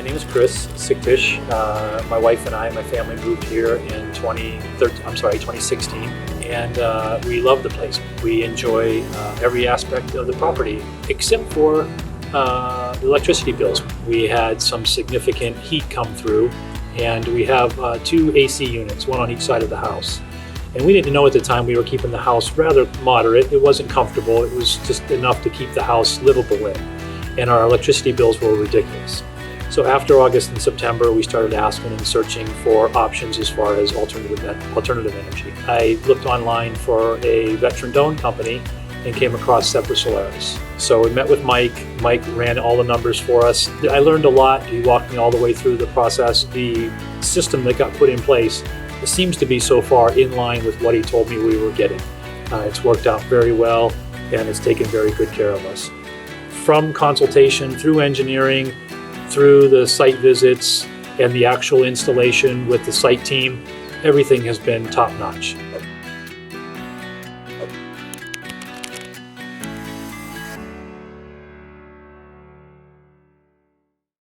My name is Chris Siktish. My wife and I, my family moved here in 2016, and we love the place. We enjoy every aspect of the property, except for the electricity bills. We had some significant heat come through, and we have 2 AC units, one on each side of the house. And we didn't know at the time we were keeping the house rather moderate. It wasn't comfortable. It was just enough to keep the house livable in. And our electricity bills were ridiculous. So after August and September, we started asking and searching for options as far as alternative energy. I looked online for a veteran-owned company and came across Semper Solaris. So we met with Mike. Mike ran all the numbers for us. I learned a lot. He walked me all the way through the process. The system that got put in place seems to be so far in line with what he told me we were getting. It's worked out very well, and it's taken very good care of us. From consultation through engineering, through the site visits and the actual installation with the site team, everything has been top-notch.